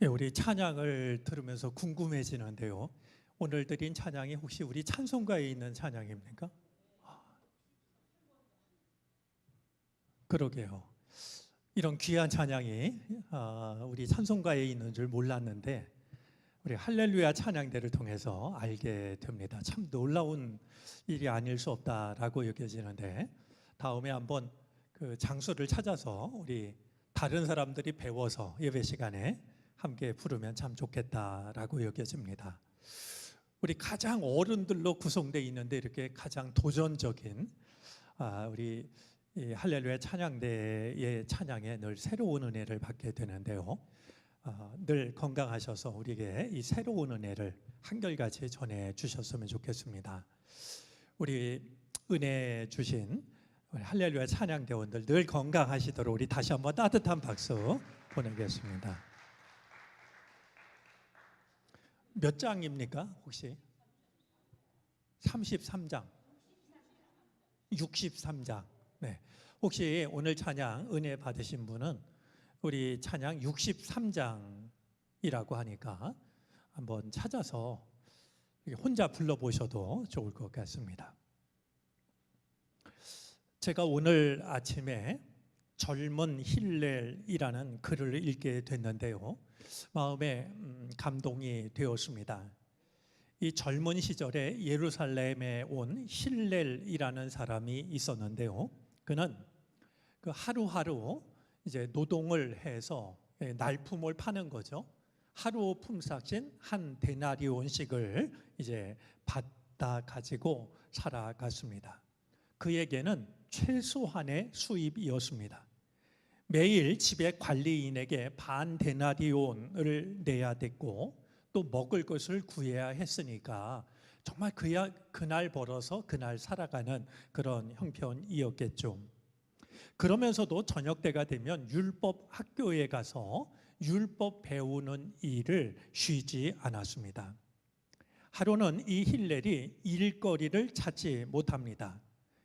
예, 우리 찬양을 들으면서 궁금해지는데요. 오늘 드린 찬양이 혹시 우리 찬송가에 있는 찬양입니까? 그러게요. 이런 귀한 찬양이 우리 찬송가에 있는 줄 몰랐는데 우리 할렐루야 찬양대를 통해서 알게 됩니다. 참 놀라운 일이 아닐 수 없다라고 여겨지는데 다음에 한번 그 장소를 찾아서 우리 다른 사람들이 배워서 예배 시간에 함께 부르면 참 좋겠다라고 여겨집니다. 우리 가장 어른들로 구성되어 있는데 이렇게 가장 도전적인 우리 이 할렐루야 찬양대의 찬양에 늘 새로운 은혜를 받게 되는데요. 늘 건강하셔서 우리에게 이 새로운 은혜를 한결같이 전해 주셨으면 좋겠습니다. 우리 은혜 주신 우리 할렐루야 찬양대원들 늘 건강하시도록 우리 다시 한번 따뜻한 박수 보내겠습니다. 몇 장입니까 혹시? 33장 63장. 네. 혹시 오늘 찬양 은혜 받으신 분은 우리 찬양 63장이라고 하니까 한번 찾아서 혼자 불러보셔도 좋을 것 같습니다. 제가 오늘 아침에 젊은 힐렐이라는 글을 읽게 됐는데요. 마음에 감동이 되었습니다. 이 젊은 시절에 예루살렘에 온 힐렐이라는 사람이 있었는데요. 그는 그 하루하루 이제 노동을 해서 날품을 파는 거죠. 하루 품삯인 한 데나리온씩을 이제 받아 가지고 살아갔습니다. 그에게는 최소한의 수입이었습니다. 매일 집에 관리인에게 반 데나리온을 내야 됐고 또 먹을 것을 구해야 했으니까 정말 그날 벌어서 그날 살아가는 그런 형편이었겠죠. 그러면서도 저녁 때가 되면 율법 학교에 가서 율법 배우는 일을 쉬지 않았습니다. 하루는 이 힐렐이 일거리를 찾지 못합니다.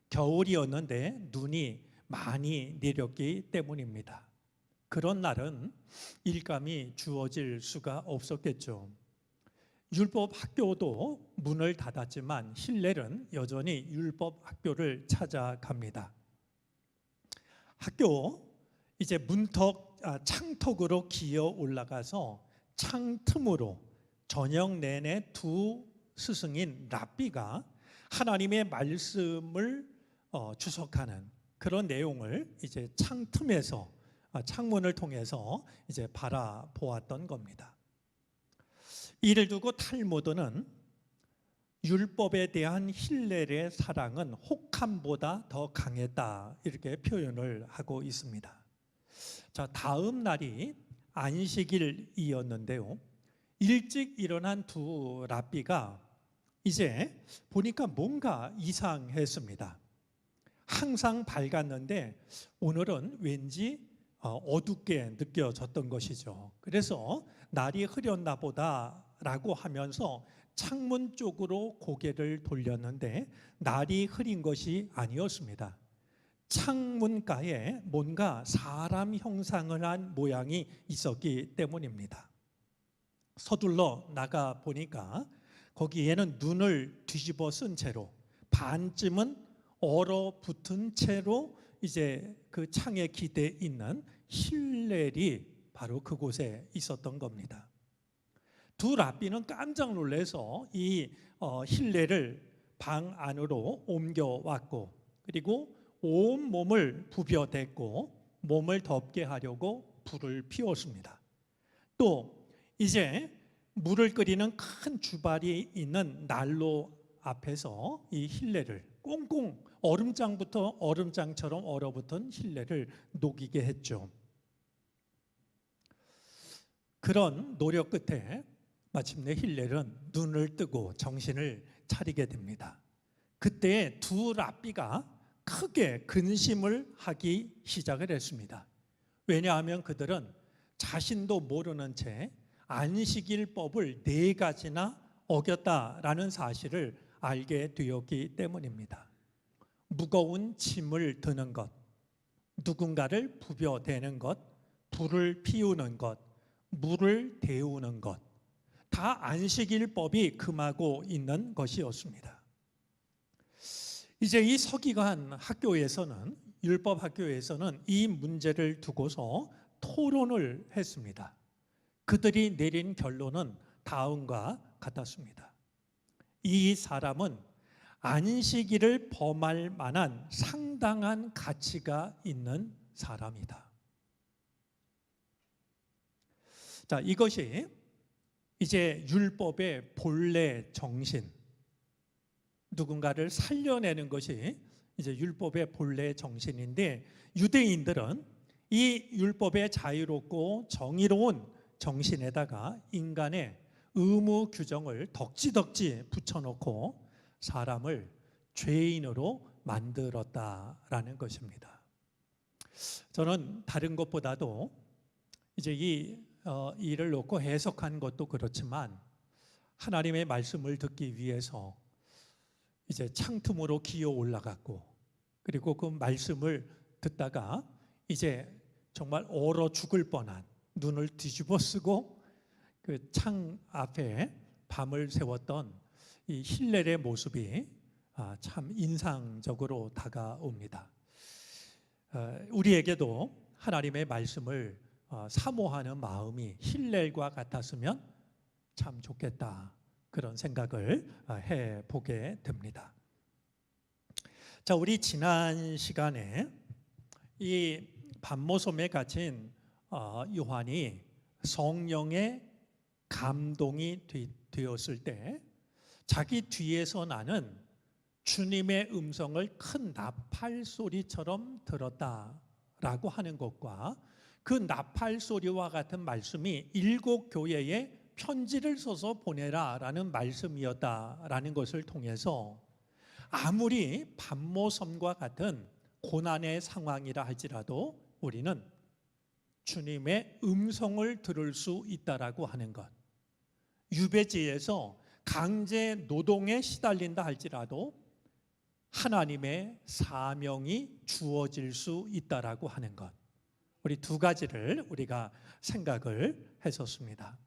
겨울이었는데 눈이 많이 내렸기 때문입니다. 그런 날은 일감이 주어질 수가 없었겠죠. 율법 학교도 문을 닫았지만 힐렐은 여전히 율법 학교를 찾아갑니다. 학교 이제 창턱으로 기어 올라가서 창틈으로 저녁 내내 두 스승인 랍비가 하나님의 말씀을 주석하는 그런 내용을 이제 창틈에서 창문을 통해서 이제 바라보았던 겁니다. 이를 두고 탈무드는 율법에 대한 힐렐의 사랑은 혹함보다 더 강했다 이렇게 표현을 하고 있습니다. 자, 다음 날이 안식일이었는데요. 일찍 일어난 두 랍비가 이제 보니까 뭔가 이상했습니다. 항상 밝았는데 오늘은 왠지 어둡게 느껴졌던 것이죠. 그래서 날이 흐렸나 보다라고 하면서 창문 쪽으로 고개를 돌렸는데 날이 흐린 것이 아니었습니다. 창문가에 뭔가 사람 형상을 한 모양이 있었기 때문입니다. 서둘러 나가 보니까 거기에는 눈을 뒤집어 쓴 채로 반쯤은 얼어붙은 채로 이제 그 창에 기대 있는 힐렐이 바로 그곳에 있었던 겁니다. 두 랍비는 깜짝 놀라서 이 힐렐을 방 안으로 옮겨왔고 그리고 온 몸을 부벼댔고 몸을 덮게 하려고 불을 피웠습니다. 또 이제 물을 끓이는 큰 주발이 있는 난로 앞에서 이 힐렐을 꽁꽁 얼음장부터 얼음장처럼 얼어붙은 힐렐을 녹이게 했죠. 그런 노력 끝에 마침내 힐렐은 눈을 뜨고 정신을 차리게 됩니다. 그때 두 랍비가 크게 근심을 하기 시작을 했습니다. 왜냐하면 그들은 자신도 모르는 채 안식일법을 4가지나 어겼다라는 사실을 알게 되었기 때문입니다. 무거운 짐을 드는 것, 누군가를 부벼대는 것, 불을 피우는 것, 물을 데우는 것, 다 안식일법이 금하고 있는 것이었습니다. 이제 이 서기관 학교에서는, 율법 학교에서는 이 문제를 두고서 토론을 했습니다. 그들이 내린 결론은 다음과 같았습니다. 이 사람은 안식일을 범할 만한 상당한 가치가 있는 사람이다. 자, 이것이 이제 율법의 본래 정신, 누군가를 살려내는 것이 이제 율법의 본래 정신인데, 유대인들은 이 율법의 자유롭고 정의로운 정신에다가 인간의 의무 규정을 덕지덕지 붙여놓고 사람을 죄인으로 만들었다라는 것입니다. 저는 다른 것보다도 이제 이 일을 놓고 해석한 것도 그렇지만, 하나님의 말씀을 듣기 위해서 이제 창틈으로 기어 올라갔고, 그리고 그 말씀을 듣다가 이제 정말 얼어 죽을 뻔한, 눈을 뒤집어 쓰고 그 창 앞에 밤을 새웠던 이 힐렐의 모습이 참 인상적으로 다가옵니다. 우리에게도 하나님의 말씀을 사모하는 마음이 힐렐과 같았으면 참 좋겠다, 그런 생각을 해보게 됩니다. 자, 우리 지난 시간에 이 반모섬에 갇힌 요한이 성령의 감동이 되었을 때 자기 뒤에서 나는 주님의 음성을 큰 나팔 소리처럼 들었다라고 하는 것과, 그 나팔 소리와 같은 말씀이 7 교회에 편지를 써서 보내라라는 말씀이었다라는 것을 통해서, 아무리 반모섬과 같은 고난의 상황이라 할지라도 우리는 주님의 음성을 들을 수 있다라고 하는 것, 유배지에서 강제 노동에 시달린다 할지라도 하나님의 사명이 주어질 수 있다라고 하는 것, 우리 두 가지를 우리가 생각을 했었습니다.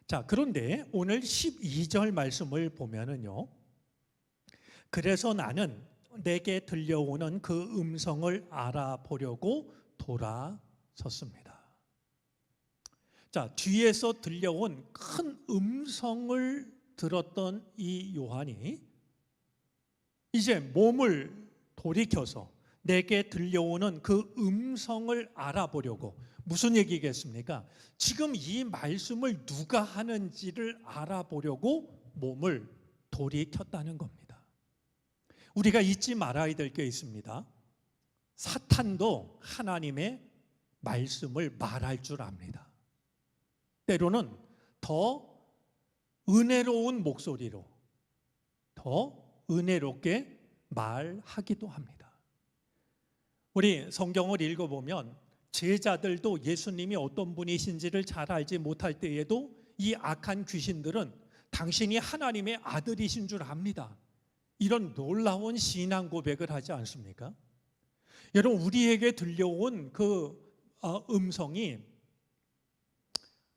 자, 그런데 오늘 12절 말씀을 보면은요, 그래서 나는 내게 들려오는 그 음성을 알아보려고 돌아섰습니다. 자, 뒤에서 들려온 큰 음성을 들었던 이 요한이 이제 몸을 돌이켜서 내게 들려오는 그 음성을 알아보려고, 무슨 얘기겠습니까? 지금 이 말씀을 누가 하는지를 알아보려고 몸을 돌이켰다는 겁니다. 우리가 잊지 말아야 될 게 있습니다. 사탄도 하나님의 말씀을 말할 줄 압니다. 때로는 더 은혜로운 목소리로 더 은혜롭게 말하기도 합니다. 우리 성경을 읽어보면 제자들도 예수님이 어떤 분이신지를 잘 알지 못할 때에도 이 악한 귀신들은 당신이 하나님의 아들이신 줄 압니다, 이런 놀라운 신앙 고백을 하지 않습니까? 여러분, 우리에게 들려온 그 음성이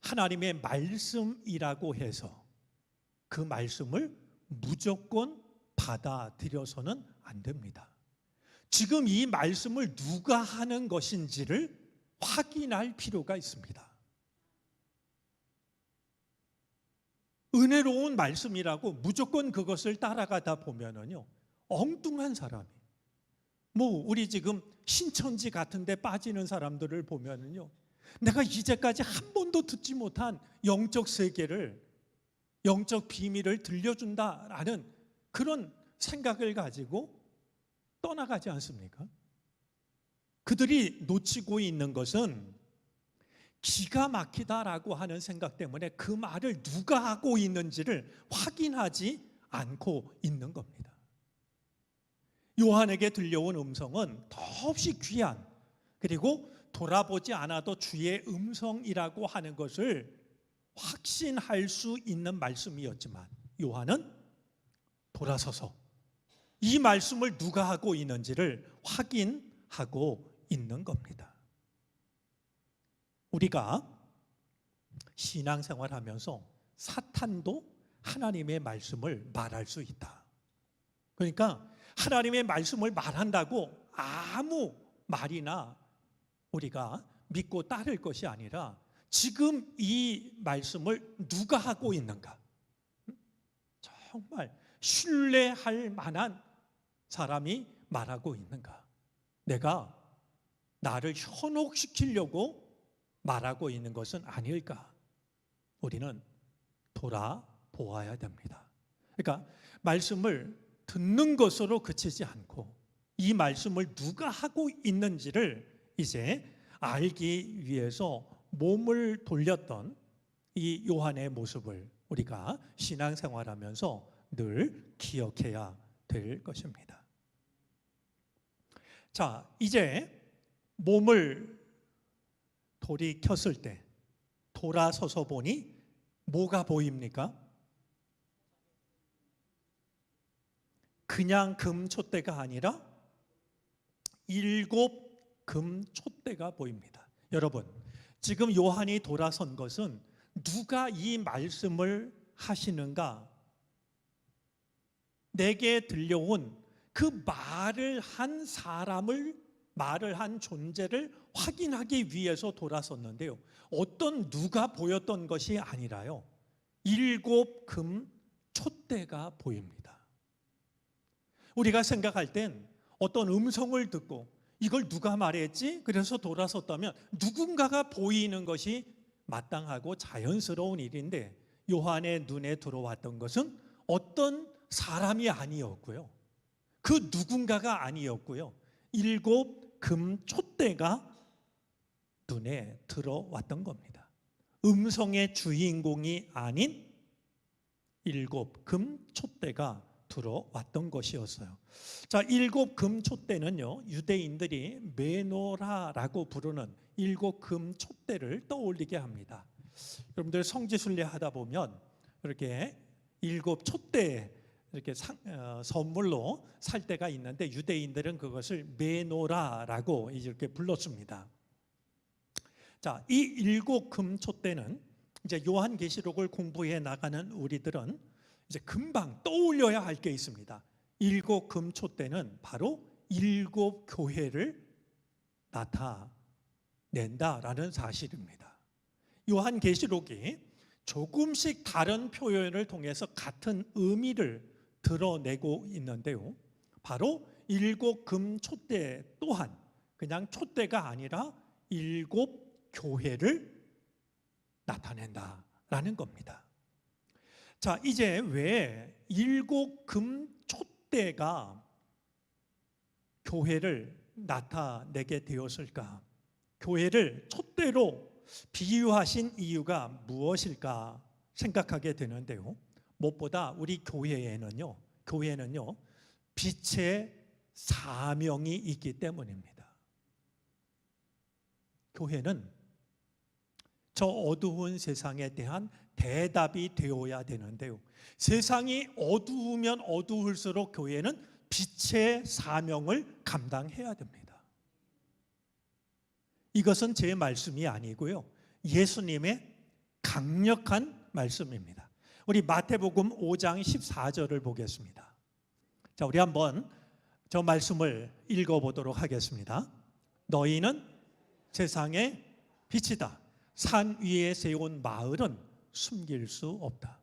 하나님의 말씀이라고 해서 그 말씀을 무조건 받아들여서는 안 됩니다. 지금 이 말씀을 누가 하는 것인지를 확인할 필요가 있습니다. 은혜로운 말씀이라고 무조건 그것을 따라가다 보면은요, 엉뚱한 사람이, 우리 지금 신천지 같은 데 빠지는 사람들을 보면은요, 내가 이제까지 한 번도 듣지 못한 영적 세계를, 영적 비밀을 들려준다라는 그런 생각을 가지고 떠나가지 않습니까? 그들이 놓치고 있는 것은 기가 막히다라고 하는 생각 때문에 그 말을 누가 하고 있는지를 확인하지 않고 있는 겁니다. 요한에게 들려온 음성은 더없이 귀한, 그리고 돌아보지 않아도 주의 음성이라고 하는 것을 확신할 수 있는 말씀이었지만, 요한은 돌아서서 이 말씀을 누가 하고 있는지를 확인하고 있는 겁니다. 우리가 신앙생활하면서 사탄도 하나님의 말씀을 말할 수 있다. 그러니까 하나님의 말씀을 말한다고 아무 말이나 우리가 믿고 따를 것이 아니라 지금 이 말씀을 누가 하고 있는가, 정말 신뢰할 만한 사람이 말하고 있는가, 내가 나를 현혹시키려고 말하고 있는 것은 아닐까, 우리는 돌아보아야 됩니다. 그러니까 말씀을 듣는 것으로 그치지 않고 이 말씀을 누가 하고 있는지를 이제 알기 위해서 몸을 돌렸던 이 요한의 모습을 우리가 신앙생활하면서 늘 기억해야 될 것입니다. 자, 이제 몸을 돌이켰을 때 돌아서서 보니 뭐가 보입니까? 그냥 금촛대가 아니라 7 금촛대가 보입니다. 여러분, 지금 요한이 돌아선 것은 누가 이 말씀을 하시는가, 내게 들려온 그 말을 한 사람을, 말을 한 존재를 확인하기 위해서 돌아섰는데요, 어떤 누가 보였던 것이 아니라요, 7 금촛대가 보입니다. 우리가 생각할 땐 어떤 음성을 듣고 이걸 누가 말했지? 그래서 돌아섰다면 누군가가 보이는 것이 마땅하고 자연스러운 일인데, 요한의 눈에 들어왔던 것은 어떤 사람이 아니었고요, 그 누군가가 아니었고요, 7 금촛대가 눈에 들어왔던 겁니다. 음성의 주인공이 아닌 7 금촛대가 들어왔던 것이었어요. 자, 7 금촛대는요, 유대인들이 메노라라고 부르는 7 금촛대를 떠올리게 합니다. 여러분들 성지순례 하다 보면 이렇게 7 촛대 이렇게 선물로 살 때가 있는데, 유대인들은 그것을 메노라라고 이렇게 불렀습니다. 자, 이 7 금촛대는 이제 요한계시록을 공부해 나가는 우리들은 이제 금방 떠올려야 할 게 있습니다. 7 금촛대는 바로 7 교회를 나타낸다라는 사실입니다. 요한계시록이 조금씩 다른 표현을 통해서 같은 의미를 드러내고 있는데요, 바로 7 금촛대 또한 그냥 촛대가 아니라 7 교회를 나타낸다라는 겁니다. 자, 이제 왜 7 금촛대가 교회를 나타내게 되었을까? 교회를 촛대로 비유하신 이유가 무엇일까 생각하게 되는데요, 무엇보다 우리 교회에는요 빛의 사명이 있기 때문입니다. 교회는 저 어두운 세상에 대한 대답이 되어야 되는데요, 세상이 어두우면 어두울수록 교회는 빛의 사명을 감당해야 됩니다. 이것은 제 말씀이 아니고요, 예수님의 강력한 말씀입니다. 우리 마태복음 5장 14절을 보겠습니다. 자, 우리 한번 저 말씀을 읽어보도록 하겠습니다. 너희는 세상의 빛이다. 산 위에 세운 마을은 숨길 수 없다.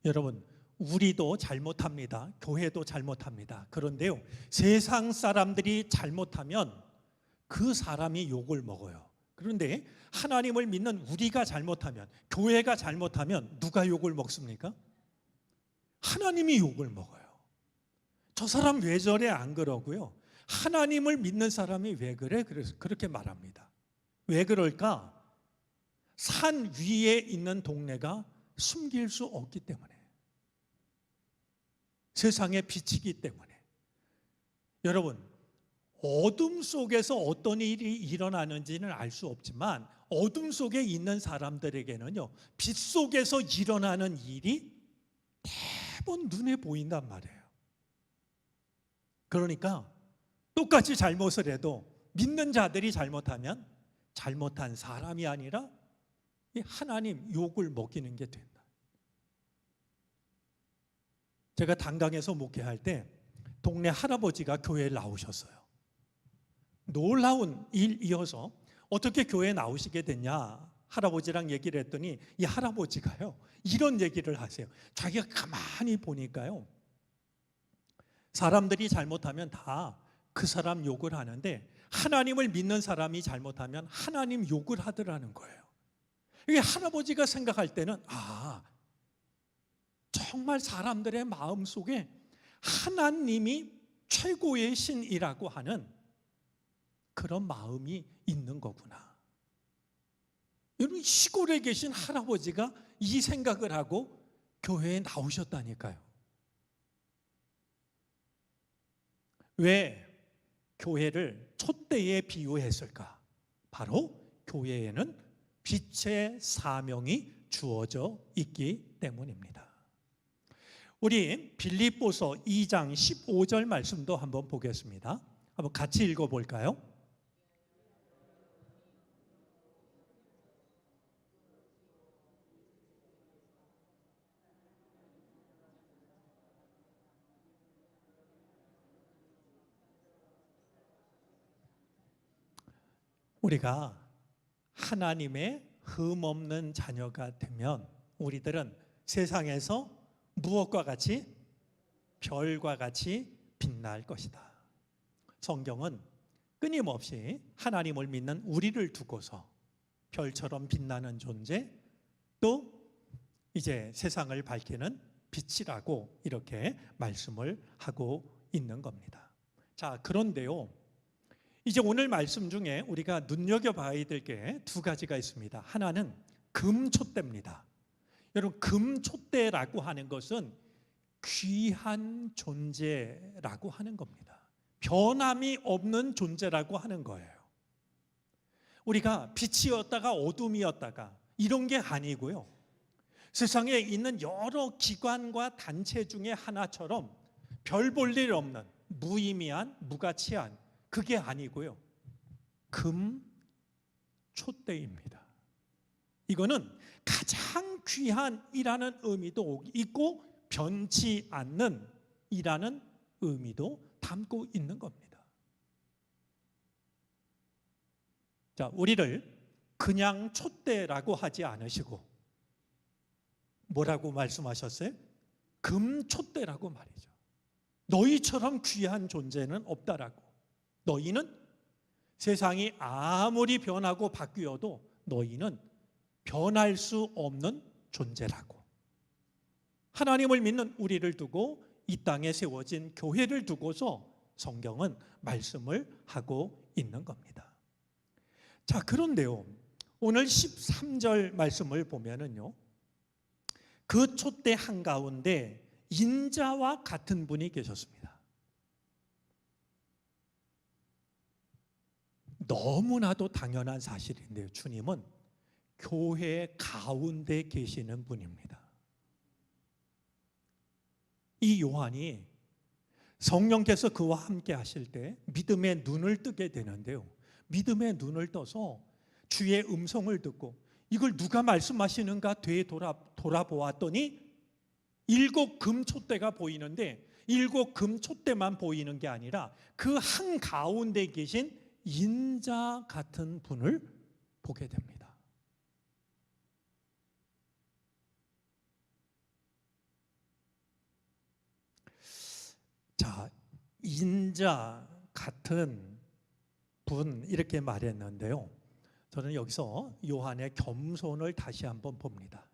여러분, 우리도 잘못합니다. 교회도 잘못합니다. 그런데요, 세상 사람들이 잘못하면 그 사람이 욕을 먹어요. 그런데 하나님을 믿는 우리가 잘못하면, 교회가 잘못하면 누가 욕을 먹습니까? 하나님이 욕을 먹어요. 저 사람 왜 저래 안 그러고요, 하나님을 믿는 사람이 왜 그래? 그래서 그렇게 말합니다. 왜 그럴까? 산 위에 있는 동네가 숨길 수 없기 때문에, 세상의 빛이기 때문에. 여러분, 어둠 속에서 어떤 일이 일어나는지는 알 수 없지만 어둠 속에 있는 사람들에게는요, 빛 속에서 일어나는 일이 대부분 눈에 보인단 말이에요. 그러니까 똑같이 잘못을 해도 믿는 자들이 잘못하면 잘못한 사람이 아니라 이 하나님 욕을 먹이는 게 된다. 제가 단강에서 목회할 때 동네 할아버지가 교회에 나오셨어요. 놀라운 일이어서 어떻게 교회에 나오시게 됐냐 할아버지랑 얘기를 했더니 이 할아버지가요 이런 얘기를 하세요. 자기가 가만히 보니까요 사람들이 잘못하면 다 그 사람 욕을 하는데 하나님을 믿는 사람이 잘못하면 하나님 욕을 하더라는 거예요. 이게 할아버지가 생각할 때는 정말 사람들의 마음속에 하나님이 최고의 신이라고 하는 그런 마음이 있는 거구나. 여러분 시골에 계신 할아버지가 이 생각을 하고 교회에 나오셨다니까요. 왜 교회를 촛대에 비유했을까? 바로 교회에는 빛의 사명이 주어져 있기 때문입니다. 우리 빌립보서 2장 15절 말씀도 한번 보겠습니다. 한번 같이 읽어볼까요? 우리가 하나님의 흠없는 자녀가 되면 우리들은 세상에서 무엇과 같이? 별과 같이 빛날 것이다. 성경은 끊임없이 하나님을 믿는 우리를 두고서 별처럼 빛나는 존재, 또 이제 세상을 밝히는 빛이라고 이렇게 말씀을 하고 있는 겁니다. 자, 그런데요, 이제 오늘 말씀 중에 우리가 눈여겨봐야 될 게 두 가지가 있습니다. 하나는 금촛대입니다. 여러분, 금촛대라고 하는 것은 귀한 존재라고 하는 겁니다. 변함이 없는 존재라고 하는 거예요. 우리가 빛이었다가 어둠이었다가 이런 게 아니고요. 세상에 있는 여러 기관과 단체 중에 하나처럼 별 볼 일 없는 무의미한 무가치한 그게 아니고요. 금촛대입니다. 이거는 가장 귀한이라는 의미도 있고 변치 않는 이라는 의미도 담고 있는 겁니다. 자, 우리를 그냥 촛대라고 하지 않으시고 뭐라고 말씀하셨어요? 금촛대라고 말이죠. 너희처럼 귀한 존재는 없다라고. 너희는 세상이 아무리 변하고 바뀌어도 너희는 변할 수 없는 존재라고. 하나님을 믿는 우리를 두고 이 땅에 세워진 교회를 두고서 성경은 말씀을 하고 있는 겁니다. 자, 그런데요, 오늘 13절 말씀을 보면은요, 그 촛대 한가운데 인자와 같은 분이 계셨습니다. 너무나도 당연한 사실인데요, 주님은 교회 가운데 계시는 분입니다. 이 요한이 성령께서 그와 함께 하실 때 믿음의 눈을 뜨게 되는데요, 믿음의 눈을 떠서 주의 음성을 듣고 이걸 누가 말씀하시는가 돌아보았더니 7 금촛대가 보이는데 7 금촛대만 보이는 게 아니라 그 한가운데 계신 인자 같은 분을 보게 됩니다. 자, 인자 같은 분 이렇게 말했는데요, 저는 여기서 요한의 겸손을 다시 한번 봅니다.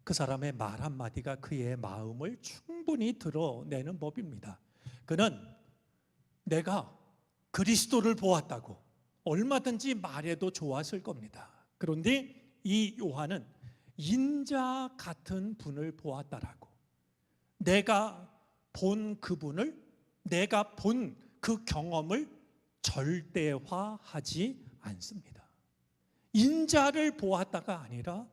그 사람의 말 한마디가 그의 마음을 충분히 드러내는 법입니다. 그는 내가 그리스도를 보았다고 얼마든지 말해도 좋았을 겁니다. 그런데 이 요한은 인자 같은 분을 보았다라고, 내가 본 그분을, 내가 본 그 경험을 절대화하지 않습니다. 인자를 보았다가 아니라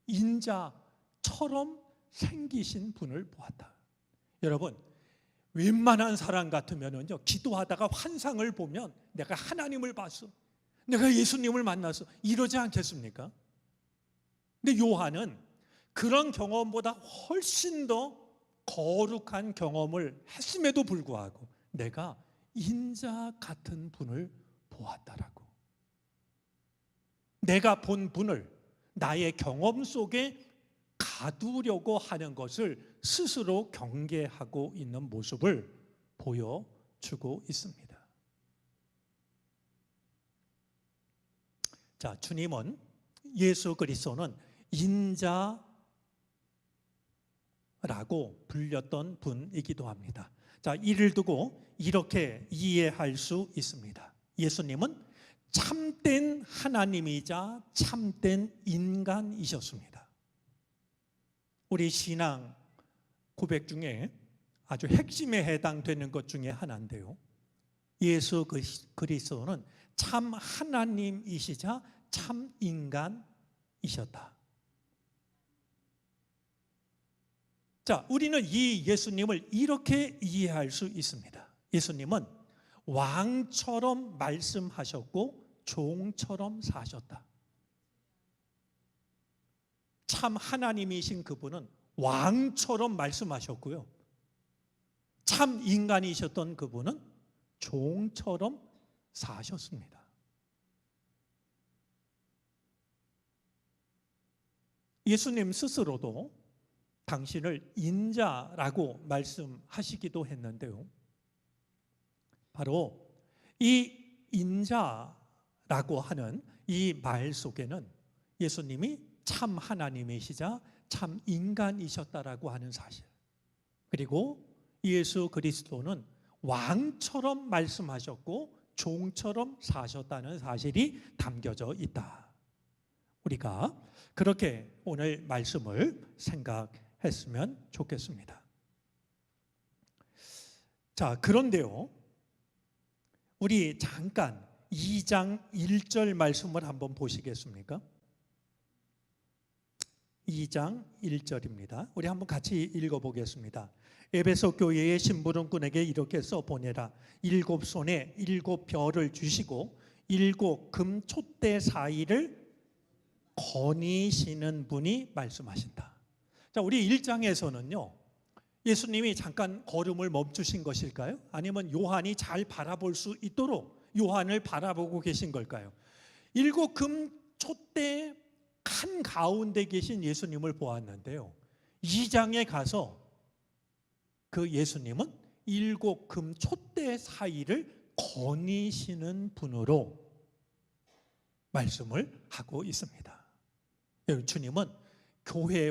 인자처럼 생기신 분을 보았다. 여러분, 웬만한 사람 같으면은요, 기도하다가 환상을 보면 내가 하나님을 봤어, 내가 예수님을 만났어, 이러지 않겠습니까? 근데 요한은 그런 경험보다 훨씬 더 거룩한 경험을 했음에도 불구하고 내가 인자 같은 분을 보았다라고. 내가 본 분을 나의 경험 속에 가두려고 하는 것을 스스로 경계하고 있는 모습을 보여주고 있습니다. 자, 주님은, 예수 그리스도는 인자라고 불렸던 분이기도 합니다. 자, 이를 두고 이렇게 이해할 수 있습니다. 예수님은 참된 하나님이자 참된 인간이셨습니다. 우리 신앙 고백 중에 아주 핵심에 해당되는 것 중에 하나인데요, 예수 그리스도는 참 하나님이시자 참 인간이셨다. 자, 우리는 이 예수님을 이렇게 이해할 수 있습니다. 예수님은 왕처럼 말씀하셨고 종처럼 사셨다. 참 하나님이신 그분은 왕처럼 말씀하셨고요, 참 인간이셨던 그분은 종처럼 사셨습니다. 예수님 스스로도 당신을 인자라고 말씀하시기도 했는데요, 바로 이 인자라고 하는 이 말 속에는 예수님이 참 하나님이시자 참 인간이셨다라고 하는 사실, 그리고 예수 그리스도는 왕처럼 말씀하셨고 종처럼 사셨다는 사실이 담겨져 있다. 우리가 그렇게 오늘 말씀을 생각했으면 좋겠습니다. 자, 그런데요, 우리 잠깐 2장 1절 말씀을 한번 보시겠습니까? 2장 1절입니다. 우리 한번 같이 읽어보겠습니다. 에베소 교회의 심부름꾼에게 이렇게 써보내라. 7 손에 7 별을 주시고 7 금 촛대 사이를 거니시는 분이 말씀하신다. 자, 우리 1장에서는요, 예수님이 잠깐 걸음을 멈추신 것일까요? 아니면 요한이 잘 바라볼 수 있도록 요한을 바라보고 계신 걸까요? 7 금 촛대 한가운데 계신 예수님을 보았는데요, 2장에 가서 그 예수님은 7 금 촛대 사이를 거니시는 분으로 말씀을 하고 있습니다. 주님은 교회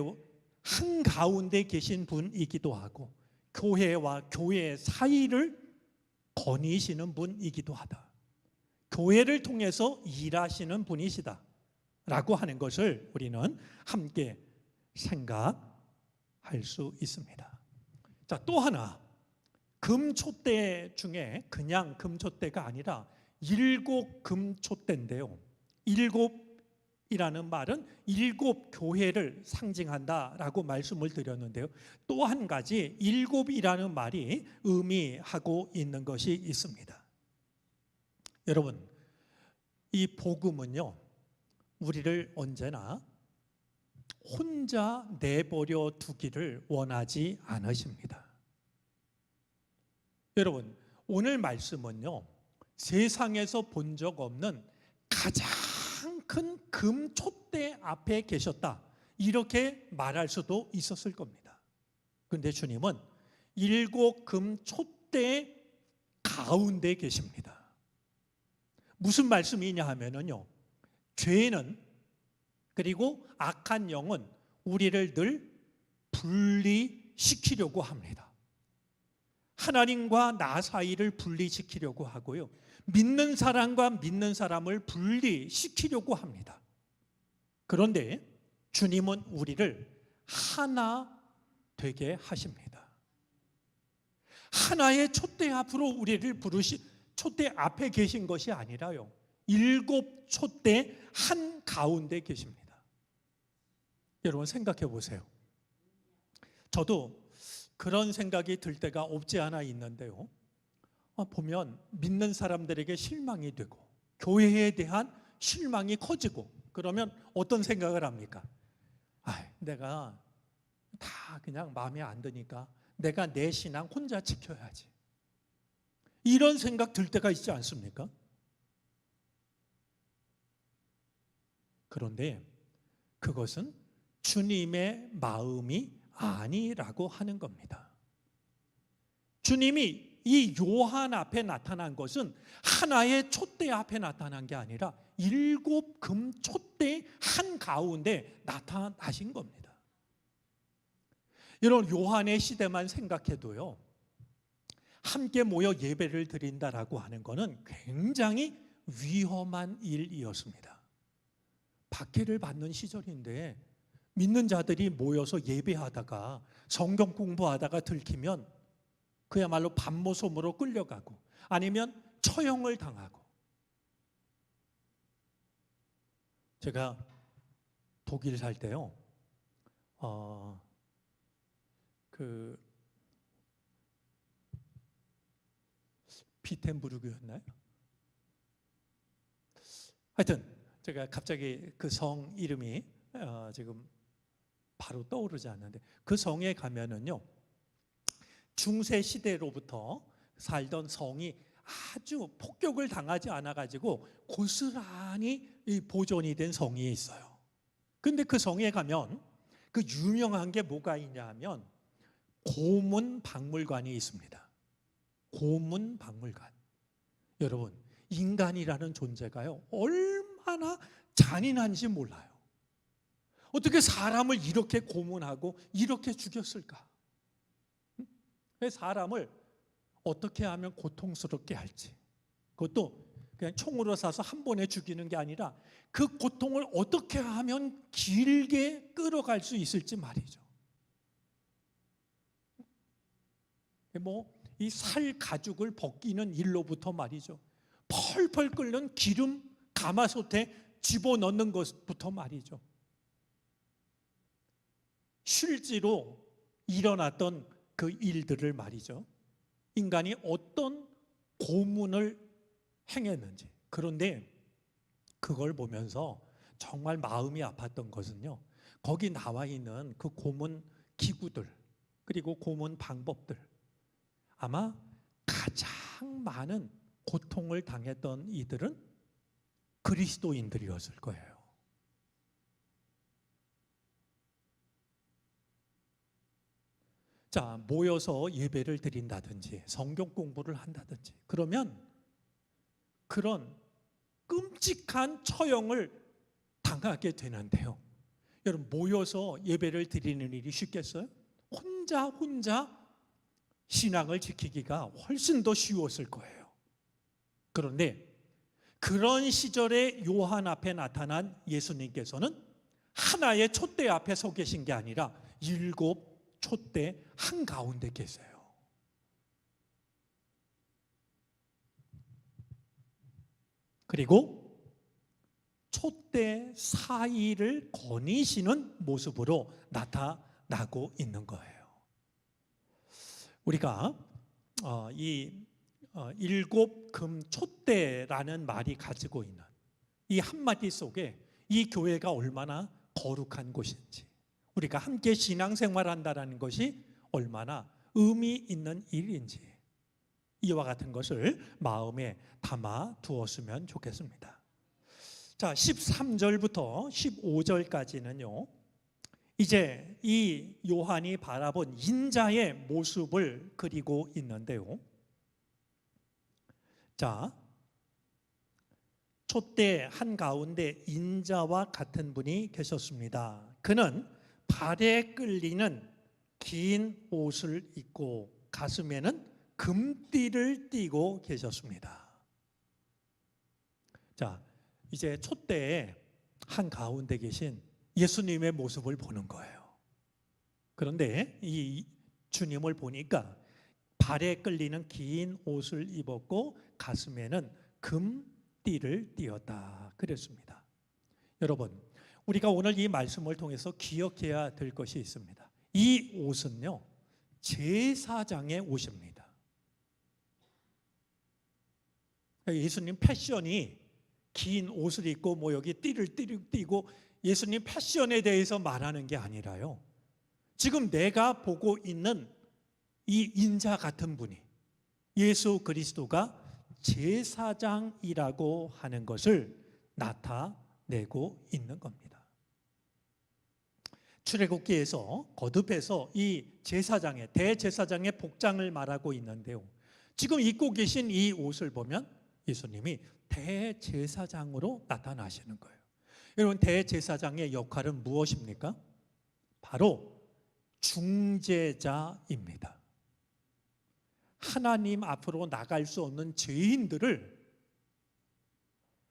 한가운데 계신 분이기도 하고 교회와 교회 사이를 거니시는 분이기도 하다. 교회를 통해서 일하시는 분이시다 라고 하는 것을 우리는 함께 생각할 수 있습니다. 자, 또 하나, 금촛대 중에 그냥 금촛대가 아니라 7 금촛대인데요, 7이라는 말은 7 교회를 상징한다라고 말씀을 드렸는데요, 또 한 가지 7이라는 말이 의미하고 있는 것이 있습니다. 여러분, 이 복음은요, 우리를 언제나 혼자 내버려 두기를 원하지 않으십니다. 여러분, 오늘 말씀은요, 세상에서 본 적 없는 가장 큰 금촛대 앞에 계셨다, 이렇게 말할 수도 있었을 겁니다. 그런데 주님은 7 금촛대 가운데 계십니다. 무슨 말씀이냐 하면은요, 죄는, 그리고 악한 영은 우리를 늘 분리시키려고 합니다. 하나님과 나 사이를 분리시키려고 하고요, 믿는 사람과 믿는 사람을 분리시키려고 합니다. 그런데 주님은 우리를 하나 되게 하십니다. 하나의 촛대 앞으로 우리를 촛대 앞에 계신 것이 아니라요, 7 촛대 한 가운데 계십니다. 여러분 생각해 보세요. 저도 그런 생각이 들 때가 없지 않아 있는데요, 보면 믿는 사람들에게 실망이 되고 교회에 대한 실망이 커지고, 그러면 어떤 생각을 합니까? 내가 다 그냥 마음에 안 드니까 내가 내 신앙 혼자 지켜야지. 이런 생각 들 때가 있지 않습니까? 그런데 그것은 주님의 마음이 아니라고 하는 겁니다. 주님이 이 요한 앞에 나타난 것은 하나의 촛대 앞에 나타난 게 아니라 7 금 촛대 한가운데 나타나신 겁니다. 이런 요한의 시대만 생각해도요, 함께 모여 예배를 드린다라고 하는 것은 굉장히 위험한 일이었습니다. 박해를 받는 시절인데 믿는 자들이 모여서 예배하다가 성경 공부하다가 들키면 그야말로 밤모섬으로 끌려가고 아니면 처형을 당하고. 제가 독일 살 때요, 비텐부르크였나요? 하여튼 제가 갑자기 그 성 이름이 지금 바로 떠오르지 않는데, 그 성에 가면은요, 중세 시대로부터 살던 성이 아주 폭격을 당하지 않아 가지고 고스란히 보존이 된 성이 있어요. 근데 그 성에 가면 그 유명한 게 뭐가 있냐 하면 고문 박물관이 있습니다. 고문 박물관. 여러분, 인간이라는 존재가요, 얼마나 잔인한지 몰라요. 어떻게 사람을 이렇게 고문하고 이렇게 죽였을까? 사람을 어떻게 하면 고통스럽게 할지, 그것도 그냥 총으로 쏴서 한 번에 죽이는 게 아니라 그 고통을 어떻게 하면 길게 끌어갈 수 있을지 말이죠. 이 살 가죽을 벗기는 일로부터 말이죠, 펄펄 끓는 기름 가마솥에 집어넣는 것부터 말이죠, 실제로 일어났던 그 일들을 말이죠, 인간이 어떤 고문을 행했는지. 그런데 그걸 보면서 정말 마음이 아팠던 것은요, 거기 나와 있는 그 고문 기구들 그리고 고문 방법들, 아마 가장 많은 고통을 당했던 이들은 그리스도인들이었을 거예요. 자, 모여서 예배를 드린다든지 성경 공부를 한다든지 그러면 그런 끔찍한 처형을 당하게 되는데요, 여러분, 모여서 예배를 드리는 일이 쉽겠어요? 혼자 신앙을 지키기가 훨씬 더 쉬웠을 거예요. 그런데 그런 시절에 요한 앞에 나타난 예수님께서는 하나의 촛대 앞에 서 계신 게 아니라 7 촛대 한가운데 계세요. 그리고 촛대 사이를 거니시는 모습으로 나타나고 있는 거예요. 우리가 이 7 금 촛대라는 말이 가지고 있는 이 한마디 속에 이 교회가 얼마나 거룩한 곳인지, 우리가 함께 신앙생활한다는 것이 얼마나 의미 있는 일인지, 이와 같은 것을 마음에 담아 두었으면 좋겠습니다. 자, 13절부터 15절까지는요, 이제 이 요한이 바라본 인자의 모습을 그리고 있는데요, 자, 촛대 한가운데 인자와 같은 분이 계셨습니다. 그는 발에 끌리는 긴 옷을 입고 가슴에는 금띠를 띠고 계셨습니다. 자, 이제 촛대의 한가운데 계신 예수님의 모습을 보는 거예요. 그런데 이 주님을 보니까 발에 끌리는 긴 옷을 입었고 가슴에는 금띠를 띠었다 그랬습니다. 여러분, 우리가 오늘 이 말씀을 통해서 기억해야 될 것이 있습니다. 이 옷은요, 제사장의 옷입니다. 예수님 패션이 긴 옷을 입고 여기 띠를 띠고 예수님 패션에 대해서 말하는 게 아니라요. 지금 내가 보고 있는 이 인자 같은 분이 예수 그리스도가 제사장이라고 하는 것을 나타내고 있는 겁니다. 출애굽기에서 거듭해서 이 제사장의 대제사장의 복장을 말하고 있는데요. 지금 입고 계신 이 옷을 보면 예수님이 대제사장으로 나타나시는 거예요. 여러분, 대제사장의 역할은 무엇입니까? 바로 중재자입니다. 하나님 앞으로 나갈 수 없는 죄인들을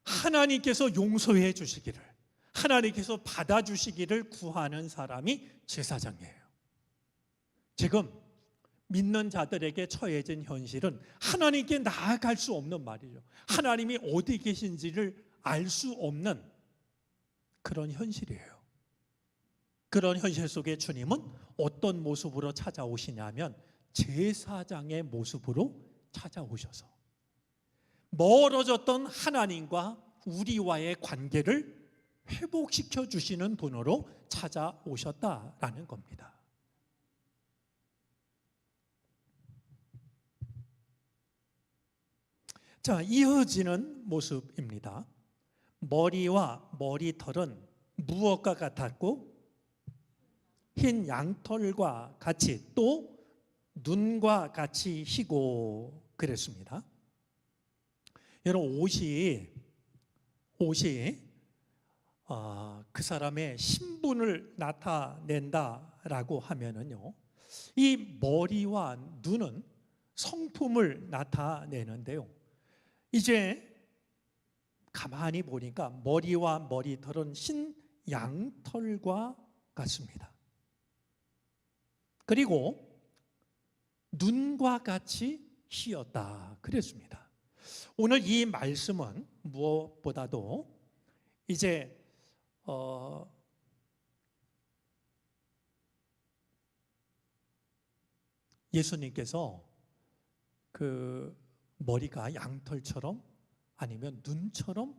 하나님께서 용서해 주시기를, 하나님께서 받아주시기를 구하는 사람이 제사장이에요. 지금 믿는 자들에게 처해진 현실은 하나님께 나아갈 수 없는 말이죠. 하나님이 어디 계신지를 알 수 없는 그런 현실이에요. 그런 현실 속에 주님은 어떤 모습으로 찾아오시냐면 제사장의 모습으로 찾아오셔서 멀어졌던 하나님과 우리와의 관계를 회복시켜 주시는 분으로 찾아오셨다라는 겁니다. 자, 이어지는 모습입니다. 머리와 머리털은 무엇과 같았고 흰 양털과 같이 또 눈과 같이 희고 그랬습니다. 여러분, 옷이 그 사람의 신분을 나타낸다라고 하면은요, 이 머리와 눈은 성품을 나타내는데요. 이제 가만히 보니까 머리와 머리털은 흰 양털과 같습니다. 그리고 눈과 같이 희었다 그랬습니다. 오늘 이 말씀은 무엇보다도 이제 예수님께서 그 머리가 양털처럼 아니면 눈처럼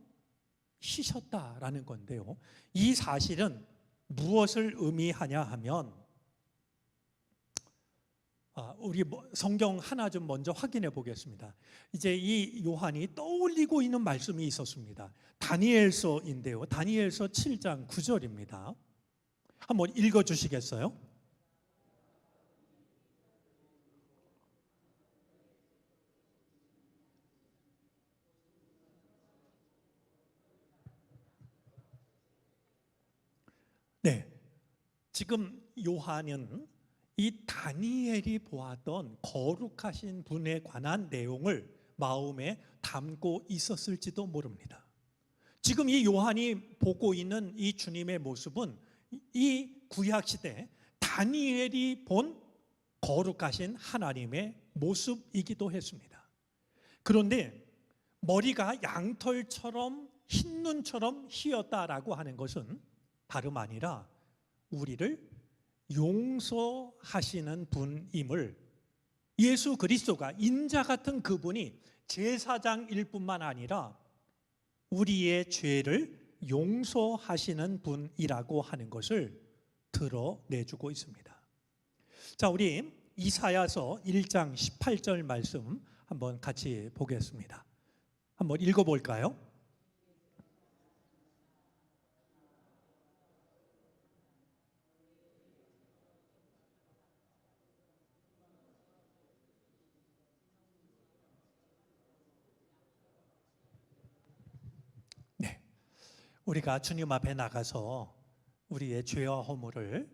희셨다라는 건데요. 이 사실은 무엇을 의미하냐 하면 우리 성경 하나 좀 먼저 확인해 보겠습니다. 이제 이 요한이 떠올리고 있는 말씀이 있었습니다. 다니엘서인데요. 다니엘서 7장 9절입니다. 한번 읽어 주시겠어요? 네. 지금 요한은 이 다니엘이 보았던 거룩하신 분에 관한 내용을 마음에 담고 있었을지도 모릅니다. 지금 이 요한이 보고 있는 이 주님의 모습은 이 구약시대 다니엘이 본 거룩하신 하나님의 모습이기도 했습니다. 그런데 머리가 양털처럼 흰 눈처럼 희었다라고 하는 것은 다름 아니라 우리를 용서하시는 분임을, 예수 그리스도가 인자 같은 그분이 제사장일 뿐만 아니라 우리의 죄를 용서하시는 분이라고 하는 것을 드러내주고 있습니다. 자, 우리 이사야서 1장 18절 말씀 한번 같이 보겠습니다. 한번 읽어볼까요? 네, 우리가 주님 앞에 나가서 우리의 죄와 허물을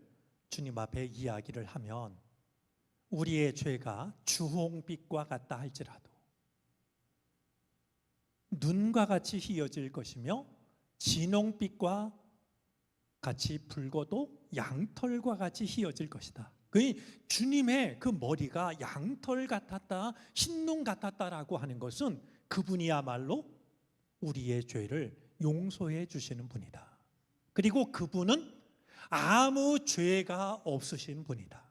주님 앞에 이야기를 하면 우리의 죄가 주홍빛과 같다 할지라도 눈과 같이 희어질 것이며 진홍빛과 같이 붉어도 양털과 같이 희어질 것이다. 그 주님의 그 머리가 양털 같았다, 흰눈 같았다라고 하는 것은 그분이야말로 우리의 죄를 용서해 주시는 분이다. 그리고 그분은 아무 죄가 없으신 분이다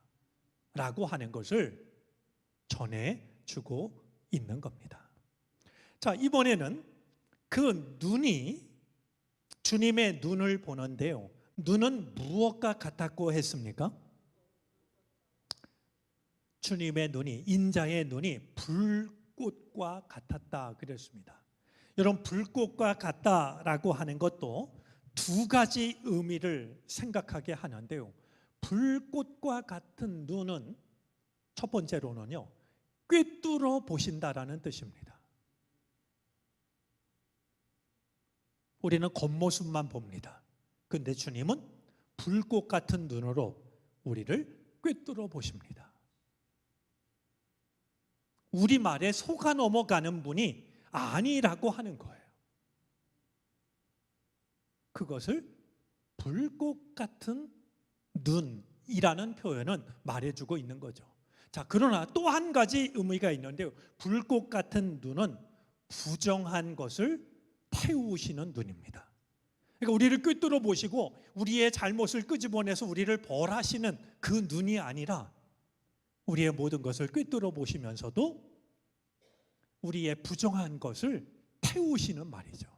라고 하는 것을 전해주고 있는 겁니다. 자, 이번에는 그 눈이 주님의 눈을 보는데요. 눈은 무엇과 같았고 했습니까? 주님의 눈이, 인자의 눈이 불꽃과 같았다 그랬습니다. 여러분, 불꽃과 같다라고 하는 것도 두 가지 의미를 생각하게 하는데요. 불꽃과 같은 눈은 첫 번째로는요, 꿰뚫어 보신다라는 뜻입니다. 우리는 겉모습만 봅니다. 그런데 주님은 불꽃 같은 눈으로 우리를 꿰뚫어 보십니다. 우리말에 속아 넘어가는 분이 아니라고 하는 거예요. 그것을 불꽃 같은 눈이라는 표현은 말해주고 있는 거죠. 자, 그러나 또 한 가지 의미가 있는데요. 불꽃 같은 눈은 부정한 것을 태우시는 눈입니다. 그러니까 우리를 꿰뚫어 보시고 우리의 잘못을 끄집어내서 우리를 벌하시는 그 눈이 아니라 우리의 모든 것을 꿰뚫어 보시면서도 우리의 부정한 것을 태우시는 말이죠.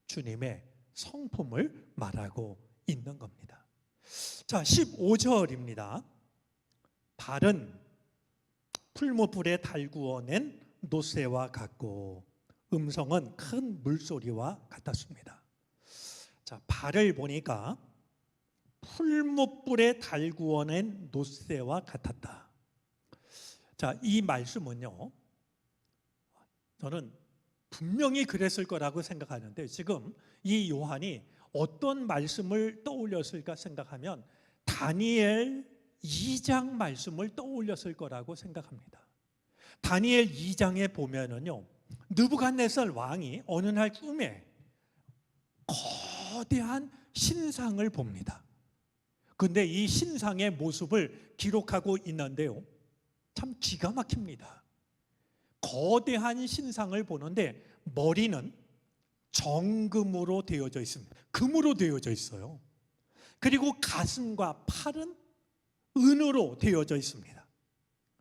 주님의 성품을 말하고 있는 겁니다. 자, 15절입니다. 발은 풀무불에 달구어 낸 노새와 같고 음성은 큰 물소리와 같았습니다. 자, 발을 보니까 풀무불에 달구어 낸 노새와 같았다. 자, 이 말씀은요, 저는 분명히 그랬을 거라고 생각하는데 지금 이 요한이 어떤 말씀을 떠올렸을까 생각하면 다니엘 2장 말씀을 떠올렸을 거라고 생각합니다. 다니엘 2장에 보면은요, 느부갓네살 왕이 어느 날 꿈에 거대한 신상을 봅니다. 그런데 이 신상의 모습을 기록하고 있는데요, 참 기가 막힙니다. 거대한 신상을 보는데 머리는 정금으로 되어져 있습니다. 금으로 되어져 있어요. 그리고 가슴과 팔은 은으로 되어져 있습니다.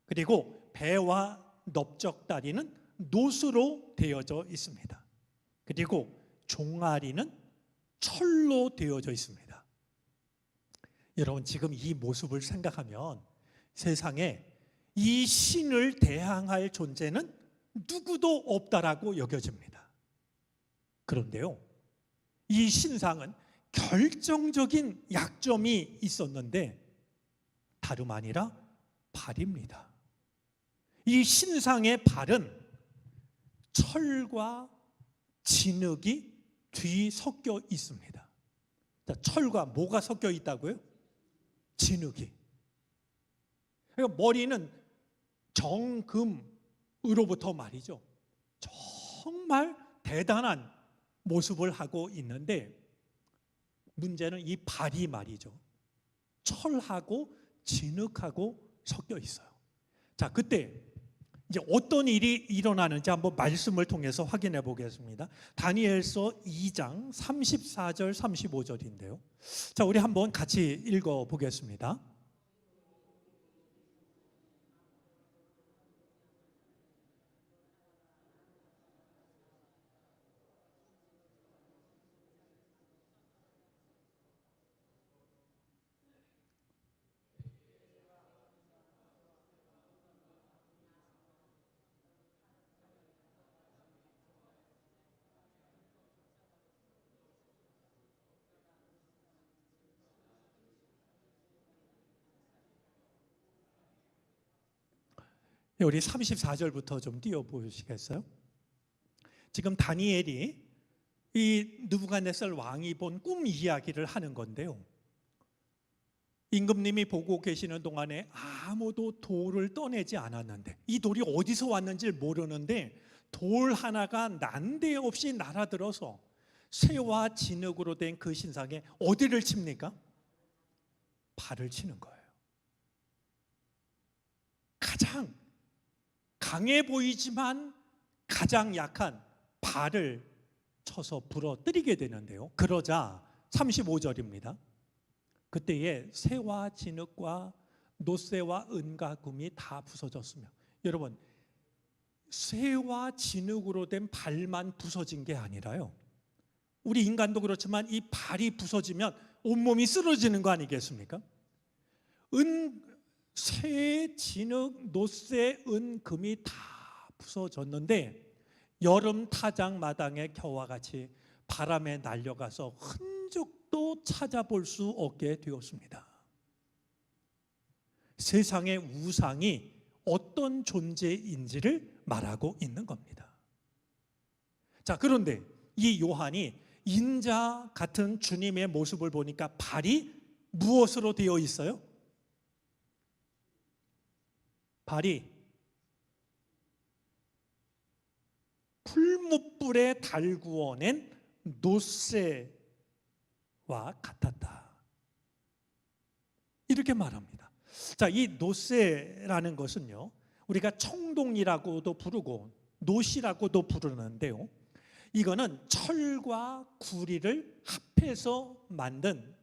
그리고 배와 넓적다리는 노수로 되어져 있습니다. 그리고 종아리는 철로 되어져 있습니다. 여러분, 지금 이 모습을 생각하면 세상에 이 신을 대항할 존재는 누구도 없다라고 여겨집니다. 그런데요, 이 신상은 결정적인 약점이 있었는데 다름 아니라 발입니다. 이 신상의 발은 철과 진흙이 뒤섞여 있습니다. 자, 철과 뭐가 섞여 있다고요? 진흙이. 그러니까 머리는 정금으로부터 말이죠, 정말 대단한 모습을 하고 있는데 문제는 이 발이 말이죠, 철하고 진흙하고 섞여 있어요. 자, 그때 이제 어떤 일이 일어나는지 한번 말씀을 통해서 확인해 보겠습니다. 다니엘서 2장 34절 35절인데요. 자, 우리 한번 같이 읽어 보겠습니다. 우리 34절부터 좀 띄워보시겠어요? 지금 다니엘이 이 느부갓네살 왕이 본 꿈 이야기를 하는 건데요, 임금님이 보고 계시는 동안에 아무도 돌을 떠내지 않았는데 이 돌이 어디서 왔는지 모르는데 돌 하나가 난데없이 날아들어서 쇠와 진흙으로 된 그 신상에 어디를 칩니까? 발을 치는 거예요. 가장 강해 보이지만 가장 약한 발을 쳐서 부러뜨리게 되는데요, 그러자 35절입니다. 그때에 쇠와 진흙과 노쇠와 은과 금이 다 부서졌으며, 여러분, 쇠와 진흙으로 된 발만 부서진 게 아니라요. 우리 인간도 그렇지만 이 발이 부서지면 온몸이 쓰러지는 거 아니겠습니까? 쇠, 진흙, 노쇠, 은, 금이 다 부서졌는데 여름 타작마당의 겨와 같이 바람에 날려가서 흔적도 찾아볼 수 없게 되었습니다. 세상의 우상이 어떤 존재인지를 말하고 있는 겁니다. 자, 그런데 이 요한이 인자 같은 주님의 모습을 보니까 발이 무엇으로 되어 있어요? 발이 풀무불에 달구어낸 노쇠와 같았다. 이렇게 말합니다. 자, 이 노쇠라는 것은요, 우리가 청동이라고도 부르고 노시라고도 부르는데요, 이거는 철과 구리를 합해서 만든,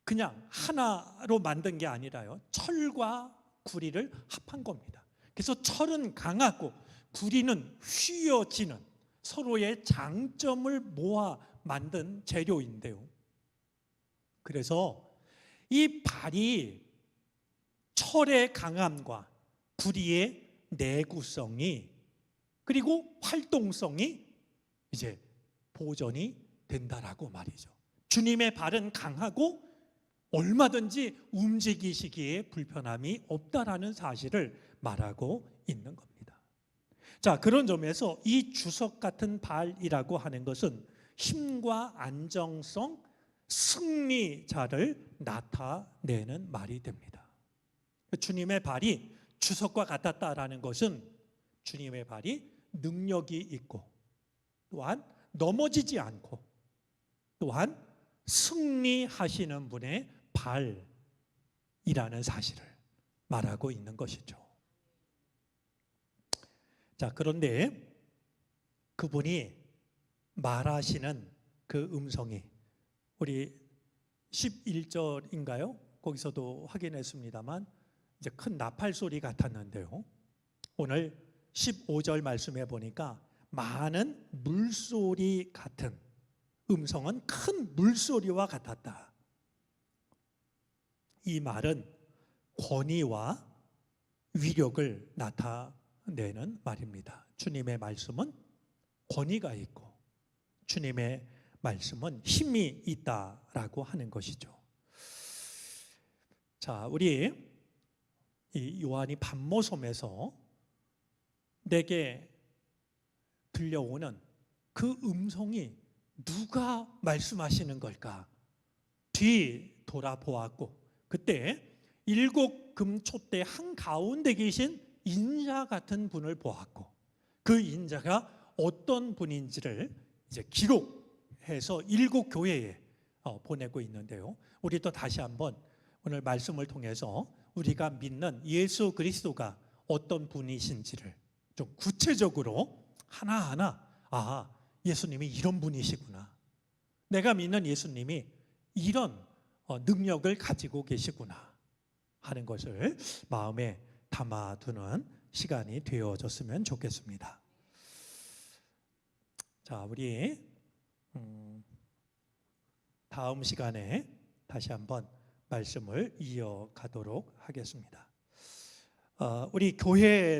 그냥 하나로 만든 게 아니라요, 철과 구리를 합한 겁니다. 그래서 철은 강하고 구리는 휘어지는 서로의 장점을 모아 만든 재료인데요, 그래서 이 발이 철의 강함과 구리의 내구성이 그리고 활동성이 이제 보존이 된다라고 말이죠. 주님의 발은 강하고 얼마든지 움직이시기에 불편함이 없다라는 사실을 말하고 있는 겁니다. 자, 그런 점에서 이 주석 같은 발이라고 하는 것은 힘과 안정성, 승리자를 나타내는 말이 됩니다. 주님의 발이 주석과 같았다라는 것은 주님의 발이 능력이 있고 또한 넘어지지 않고 또한 승리하시는 분의 발이라는 사실을 말하고 있는 것이죠. 자, 그런데 그분이 말하시는 그 음성이 우리 11절인가요? 거기서도 확인했습니다만 이제 큰 나팔 소리 같았는데요, 오늘 15절 말씀해 보니까 많은 물소리 같은 음성은 큰 물소리와 같았다. 이 말은 권위와 위력을 나타내는 말입니다. 주님의 말씀은 권위가 있고 주님의 말씀은 힘이 있다라고 하는 것이죠. 자, 우리 이 요한이 반모섬에서 내게 들려오는 그 음성이 누가 말씀하시는 걸까? 뒤돌아보았고 그때 7 금촛대 한가운데 계신 인자 같은 분을 보았고 그 인자가 어떤 분인지를 이제 기록해서 7 교회에 보내고 있는데요, 우리도 다시 한번 오늘 말씀을 통해서 우리가 믿는 예수 그리스도가 어떤 분이신지를 좀 구체적으로 하나하나, 예수님이 이런 분이시구나, 내가 믿는 예수님이 이런 능력을 가지고 계시구나 하는 것을 마음에 담아두는 시간이 되어졌으면 좋겠습니다. 자, 우리 다음 시간에 다시 한번 말씀을 이어가도록 하겠습니다. 우리 교회